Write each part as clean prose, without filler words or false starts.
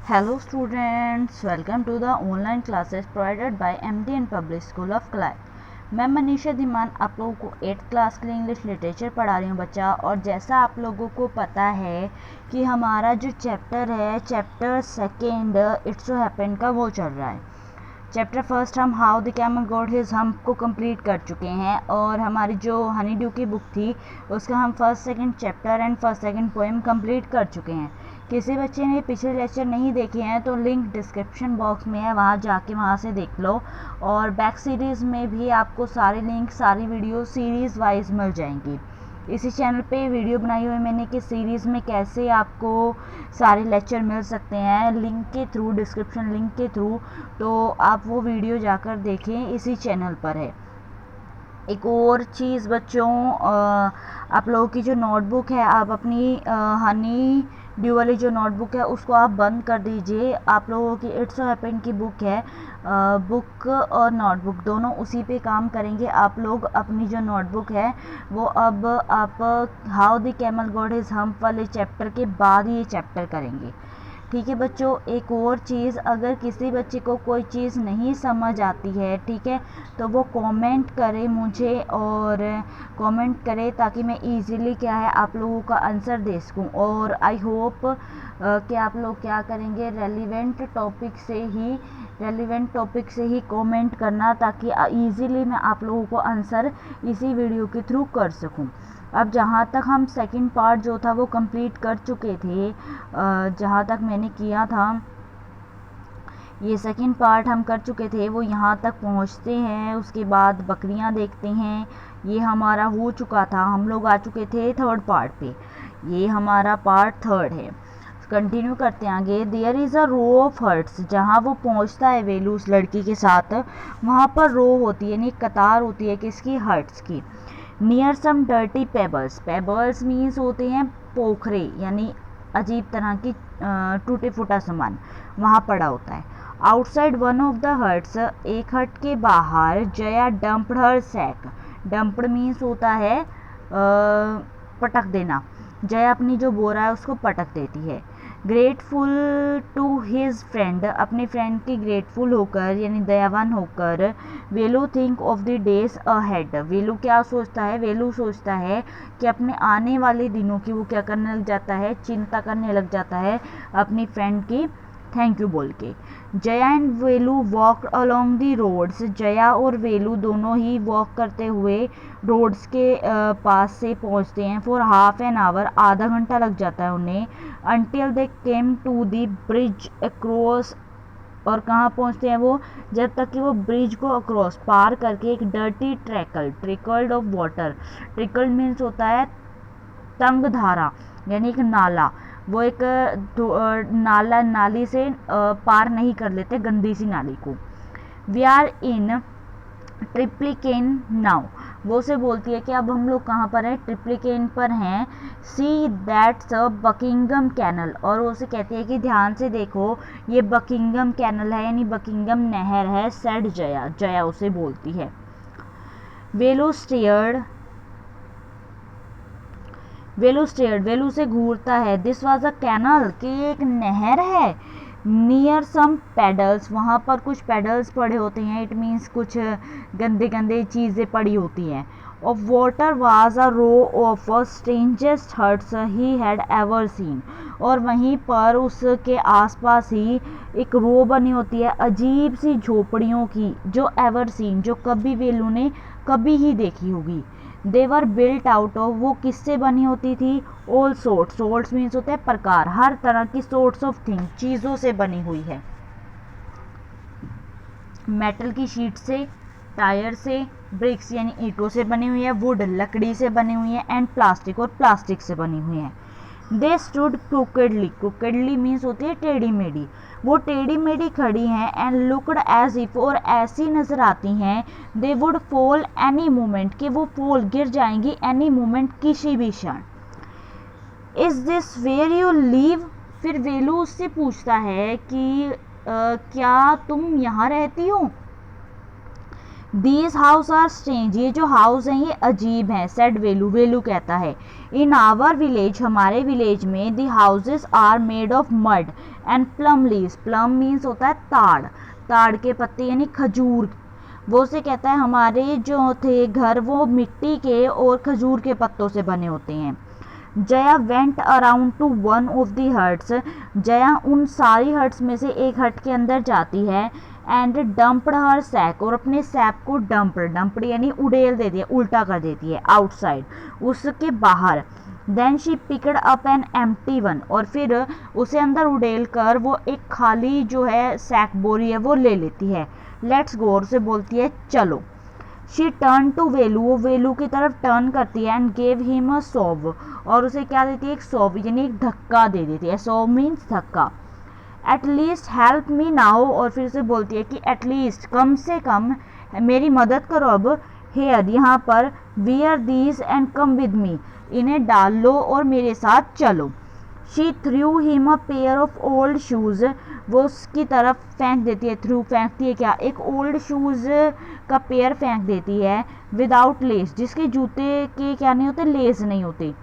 Hello students, welcome to the online classes provided by MDN Public School of Kalai। मैं मनीषा धीमान आप लोगों को 8th class के लिए इंग्लिश लिटरेचर पढ़ा रही हूँ बच्चा। और जैसा आप लोगों को पता है कि हमारा जो चैप्टर है chapter second it's so happen का वो चल रहा है। चैप्टर फर्स्ट हम how the camel got his hump को कंप्लीट कर चुके हैं और हमारी जो हनी ड्यू की बुक थी उसका हम first second chapter and first second poem complete कर चुके हैं। किसी बच्चे ने पिछले लेक्चर नहीं देखे हैं तो लिंक डिस्क्रिप्शन बॉक्स में है, वहाँ जाके वहाँ से देख लो। और बैक सीरीज़ में भी आपको सारे लिंक सारी वीडियो सीरीज़ वाइज मिल जाएंगी। इसी चैनल पे वीडियो बनाई हुई मैंने कि सीरीज़ में कैसे आपको सारे लेक्चर मिल सकते हैं लिंक के थ्रू, डिस्क्रिप्शन लिंक के थ्रू। तो आप वो वीडियो जाकर देखें, इसी चैनल पर है। एक और चीज़ बच्चों, आप लोगों की जो नोटबुक है, आप अपनी हनी ड्यू वाली जो नोटबुक है उसको आप बंद कर दीजिए। आप लोगों की इट्स सो हैपन की बुक है, बुक और नोटबुक दोनों उसी पे काम करेंगे। आप लोग अपनी जो नोटबुक है वो अब आप how the camel got his hump वाले चैप्टर के बाद ये चैप्टर करेंगे। ठीक है बच्चों, एक और चीज़, अगर किसी बच्चे को कोई चीज़ नहीं समझ आती है, ठीक है, तो वो कमेंट करे मुझे और कमेंट करे ताकि मैं इजीली क्या है आप लोगों का आंसर दे सकूं। और आई होप कि आप लोग क्या करेंगे, रेलिवेंट टॉपिक से ही कमेंट करना ताकि इजीली मैं आप लोगों को आंसर इसी वीडियो के थ्रू कर सकूं। अब जहाँ तक हम सेकंड पार्ट जो था वो कंप्लीट कर चुके थे, जहाँ तक मैंने किया था ये सेकंड पार्ट हम कर चुके थे, वो यहाँ तक पहुँचते हैं। उसके बाद बकरियाँ देखते हैं, ये हमारा हो चुका था। हम लोग आ चुके थे थर्ड पार्ट पे, ये हमारा पार्ट थर्ड है। कंटिन्यू करते हैं आगे। There is a row of huts, जहाँ वो पहुँचता है वेलू उस लड़की के साथ, वहाँ पर रो होती है यानी कतार होती है किसकी, हर्ट्स की। नियर सम डर्टी पेबल्स, पेबल्स मीन्स होते हैं पोखरे यानी अजीब तरह की टूटे फूटा सामान वहाँ पड़ा होता है। Outside one of the huts, एक हट के बाहर, जया डम्प्ड हर सैक, डम्प्ड मीन्स होता है पटक देना। जया अपनी जो बोरा है उसको पटक देती है। ग्रेटफुल टू हिज फ्रेंड, अपने फ्रेंड की ग्रेटफुल होकर यानी दयावान होकर। Velu think of the days ahead, Velu क्या सोचता है, वेलू सोचता है कि अपने आने वाले दिनों की वो क्या करने लग जाता है, चिंता करने लग जाता है अपनी फ्रेंड की थैंक यू बोल के। Jaya and Velu walk along the roads, Jaya और वेलू दोनों ही वॉक करते हुए रोड्स के पास से पहुंचते हैं। फॉर हाफ एन आवर, आधा घंटा लग जाता है उन्हें। Until they came to the bridge across, और कहाँ पहुँचते हैं वो, जब तक कि वो ब्रिज को अक्रॉस पार करके एक dirty trickled of water, trickled means होता है तंग धारा यानी एक नाला, वो एक नाली से पार नहीं कर लेते गंदी सी नाली को। We are in Triplicane now, वो से बोलती है कि अब हम लोग कहाँ पर हैं, ट्रिप्लिकेन पर हैं। सी दैट्स बकिंगम कैनल, और वो से कहती है कि ध्यान से देखो ये बकिंगम कैनल है यानी बकिंगम नहर है। सेड जया, जया उसे बोलती है। वेलू स्टेयर्ड, वेलू से घूरता है। दिस वाज अ कैनल, कि एक नहर है। नियर सम पेडल्स, वहाँ पर कुछ पेडल्स पड़े होते हैं, इट मीन्स कुछ गंदे गंदे चीज़ें पड़ी होती हैं। Of water was a row of strangest huts he had ever seen, और वहीं पर उसके आसपास ही एक रो बनी होती है अजीब सी झोपड़ियों की, जो एवर सीन, जो कभी वेलू ने कभी ही देखी होगी। देवर बिल्ट आउट ऑफ, वो किससे बनी होती थी, ऑल सोर्ट्स मीन्स होते हैं प्रकार, हर तरह की सोर्ट्स ऑफ थिंग, चीज़ों से बनी हुई है। मेटल की शीट से, टायर से, ब्रिक्स यानी ईंटों से बनी हुई है, वुड लकड़ी से बनी हुई है, एंड प्लास्टिक, और प्लास्टिक से बनी हुई है। दे स्टूड क्रूकेडली, क्रूकेडली मीन्स होती है टेढ़ी मेढ़ी, वो टेढ़ी मेढ़ी खड़ी हैं। एंड लुकड एज इफ, और ऐसी नजर आती हैं, they would fall any moment, कि वो फॉल गिर जाएंगी, एनी मोमेंट किसी भी क्षण। Is this where you live, फिर वेलू उससे पूछता है कि क्या तुम यहाँ रहती हो। दीज हाउस आर स्ट्रेंज, ये जो हाउस हैं ये अजीब हैं। सेड वेलू, वेलू कहता है इन आवर विलेज, हमारे विलेज में the houses are made of mud and plum leaves, plum means होता है ताड़, ताड़ के पत्ते यानी खजूर। वो से कहता है हमारे जो थे घर वो मिट्टी के और खजूर के पत्तों से बने होते हैं। Jaya went around two one of the huts, Jaya उन सारी हट्स में से एक हट के अंदर जाती है एंड डंप्ड हर सैक, और अपने सैक को डंप्ड यानी उड़ेल देती है, उल्टा कर देती है, आउटसाइड, उसके बाहर। Then she picked up an empty one, और फिर उसे अंदर उड़ेल कर वो एक खाली जो है सैक बोरी है वो ले लेती है। लेट्स गो, और उसे बोलती है चलो। शी टर्न टू वेलू, वो वेलू की तरफ टर्न करती है एंड गेव हिम अ सॉव, और उसे क्या देती है, एक सॉव यानी एक धक्का दे देती है। सॉव मीन्स धक्का। At least help me now, और फिर से बोलती है कि एटलीस्ट कम से कम मेरी मदद करो अब। हेयर यहाँ पर, wear these and come with me, इन्हें डाल लो और मेरे साथ चलो। She threw him a pair of old shoes, वो उसकी तरफ फेंक देती है, थ्रू फेंकती है क्या, एक ओल्ड शूज़ का पेयर फेंक देती है, विदाउट लेस, जिसके जूते के क्या नहीं होते, लेस नहीं होते।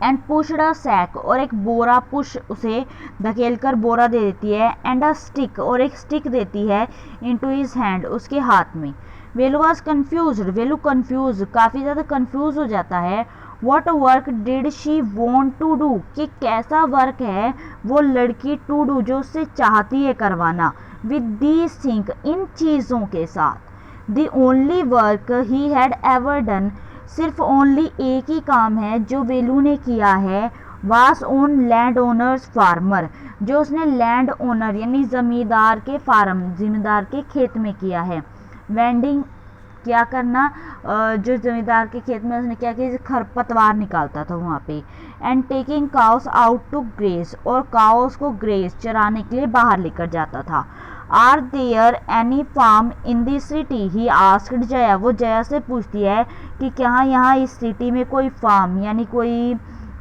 एंड पुशड अ सैक, और एक बोरा पुश, उसे धकेल कर बोरा दे देती है। एंड अ स्टिक, और एक स्टिक देती है इनटू हिज हैंड, उसके हाथ में। Velu was confused, Velu confuse, काफ़ी ज़्यादा कन्फ्यूज हो जाता है। What work did she want to do, कि कैसा वर्क है वो लड़की टू डू जो उससे चाहती है करवाना, विद दीज थिंग, इन चीज़ों के साथ। The only work he had ever done, सिर्फ ओनली एक ही काम है जो वेलू ने किया है, वास ओन लैंड ओनर्स फार्मर, जो उसने लैंड ओनर यानी ज़मींदार के फार्म, ज़मींदार के खेत में किया है। वेंडिंग, क्या करना, जो ज़मींदार के खेत में उसने क्या किया, खरपतवार निकालता था वहाँ पे। And taking cows out to graze, और काउस को ग्रेस चराने के लिए बाहर लेकर जाता था। Are there any farm in the city, he asked Jaya, वो जया से पूछती है कि क्या यहाँ इस सिटी में कोई फार्म यानी कोई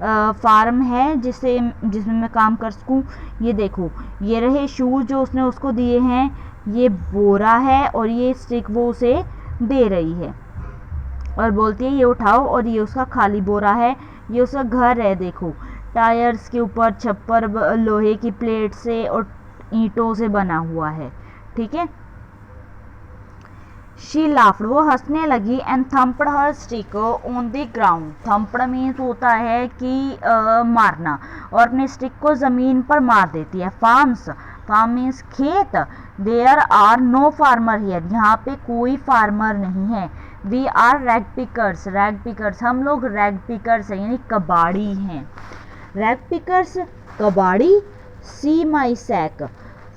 फार्म है जिसमें मैं काम कर सकूँ। ये देखो, ये रहे शूज़ जो उसने उसको दिए हैं, ये बोरा है और ये स्टिक वो उसे दे रही है, और बोलती है ये उठाओ, और ये उसका खाली बोरा है, ये उसका घर है। देखो टायर्स के ऊपर छप्पर लोहे की प्लेट से और ईंटों से बना हुआ है, ठीक है। शी लाफ्ड, वो हंसने लगी। And thumped her stick on the ground, thumped means होता है कि मारना, और अपने स्टिक को ज़मीन पर मार देती है। फार्म्स, फार्म मीन्स खेत। There are no farmer here, यहाँ पे कोई फार्मर नहीं है। We are rag pickers, rag pickers, हम लोग रैग पिकर्स हैं यानी कबाड़ी हैं। रैग पिकर्स, कबाड़ी। See my sack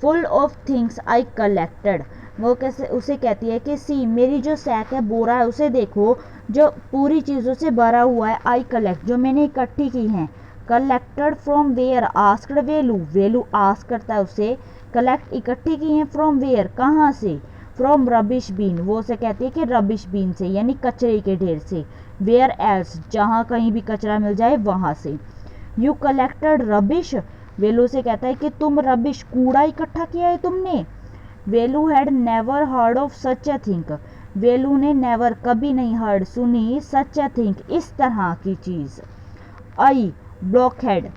full of things I collected, वो कैसे उसे कहती है कि सी, मेरी जो सैक है, बोरा है, उसे देखो जो पूरी चीज़ों से भरा हुआ है। आई कलेक्ट, जो मैंने इकट्ठी की हैं। Collected from where, asked Velu, Velu ask करता है उसे, कलेक्ट इकट्ठी की हैं, फ्रॉम वेयर कहाँ से, फ्रॉम रबिश बीन, वो उसे कहती है कि रबिश बीन से यानी कचरे के ढेर से। वेयर एल्स, जहाँ कहीं भी कचरा मिल जाए वहाँ से। यू कलेक्टेड रबिश, वेलू से कहता है कि तुम रबिश, कूड़ा इकट्ठा किया है तुमने। Velu had never heard of such a thing, Velu ने नेवर कभी नहीं हर्ड सुनी, सच अ थिंग इस तरह की चीज़। आई ब्लॉकहेड,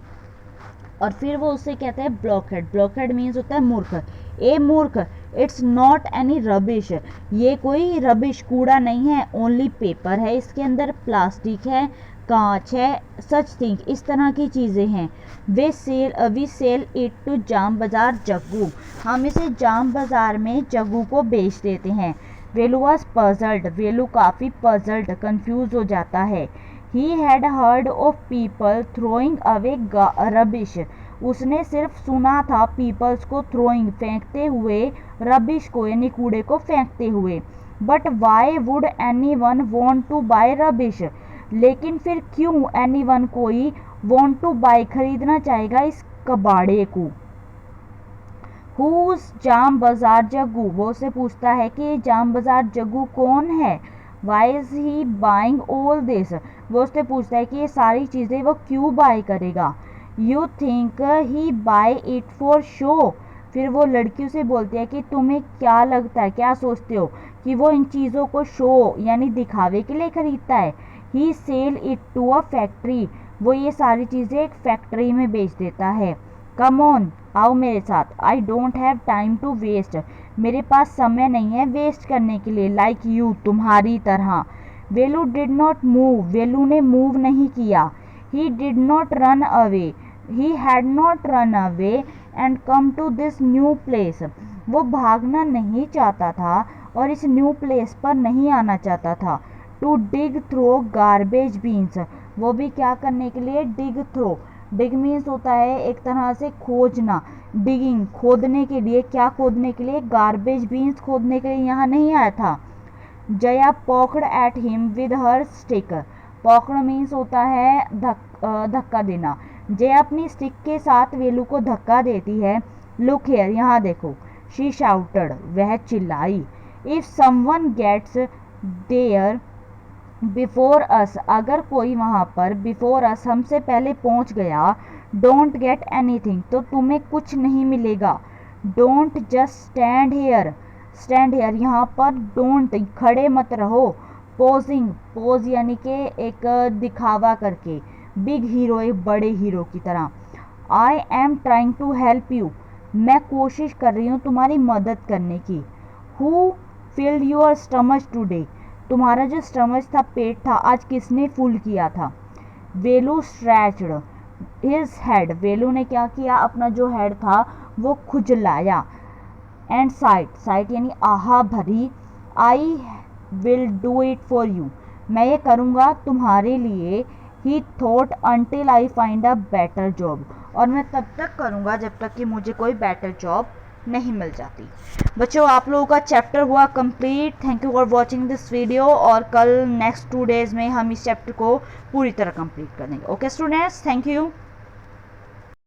और फिर वो उससे कहते हैं ब्लॉकहेड, ब्लॉकहेड मीन्स होता है मूर्ख। ए मूर्ख, इट्स नॉट एनी रबिश, ये कोई रबिश कूड़ा नहीं है, ओनली पेपर है इसके अंदर, प्लास्टिक है, कांच है, सच थिंग इस तरह की चीज़ें हैं। वी सेल इट टू जाम बाज़ार जग्गू, हम इसे जाम बाज़ार में जग्गू को बेच देते हैं। वेलू वॉज पजल्ड, वेलू काफ़ी पजल्ड कंफ्यूज हो जाता है। He had heard of people throwing away rubbish, उसने सिर्फ सुना था पीपल्स को थ्रोइंग फेंकते हुए, रबिश को यानी कूड़े को फेंकते हुए। But why would anyone want to buy rubbish, लेकिन फिर क्यों एनी वन कोई वॉन्ट टू बाय खरीदना चाहेगा इस कबाड़े को। हुज जाम बाजार जग्गू, वो से पूछता है कि जाम बाजार जग्गू कौन है। Why is he buying all this, वो उससे पूछता है कि ये सारी चीज़ें वो क्यों बाय करेगा। You think he buy it for show, फिर वो लड़की उसे बोलती है कि तुम्हें क्या लगता है, क्या सोचते हो कि वो इन चीज़ों को शो यानी दिखावे के लिए खरीदता है। He sell it to a factory, वो ये सारी चीज़ें एक फैक्ट्री में बेच देता है। कम ऑन, आओ मेरे साथ, I don't have time to waste, मेरे पास समय नहीं है वेस्ट करने के लिए, लाइक यू, तुम्हारी तरह। Velu did not move, Velu ने मूव नहीं किया। He did not run away, he had not run away and come to this new place, वो भागना नहीं चाहता था और इस न्यू प्लेस पर नहीं आना चाहता था। To dig through garbage bins, वो भी क्या करने के लिए, डिग थ्रो, डिग मीन्स होता है एक तरह से खोजना, डिगिंग खोदने के लिए, क्या खोदने के लिए, गार्बेज बीन्स खोदने के लिए यहाँ नहीं आया था। Jaya poked at him with her stick, poked means होता है धक्का देना। जया अपनी स्टिक के साथ वेलू को धक्का देती है। लुक हियर, यहाँ देखो। शी शाउटेड, वह चिल्लाई। If someone gets there before us, अगर कोई वहाँ पर बिफोर अस हमसे पहले पहुँच गया, डोंट गेट एनीथिंग, तो तुम्हें कुछ नहीं मिलेगा। Don't just stand hair, stand hair यहाँ पर डोंट, खड़े मत रहो। पोजिंग, पोज यानी कि एक दिखावा करके, बिग हीरो, एक बड़े हीरो की तरह। I am trying to help you, मैं कोशिश कर रही हूँ तुम्हारी मदद करने की। Who filled your stomach today, तुम्हारा जो स्टमच था, पेट था, आज किसने फुल किया था। वेलू स्ट्रेच्ड हिज हेड, वेलू ने क्या किया, अपना जो हेड था वो खुजलाया। एंड साइट, साइट यानी आहा भरी। I will do it for you, मैं ये करूँगा तुम्हारे लिए। ही thought until I find a better job, और मैं तब तक करूँगा जब तक कि मुझे कोई बेटर जॉब नहीं मिल जाती। बच्चों, आप लोगों का चैप्टर हुआ complete. Thank you for watching this video, और कल नेक्स्ट 2 डेज़ में हम इस चैप्टर को पूरी तरह कंप्लीट कर देंगे। Okay students, thank you.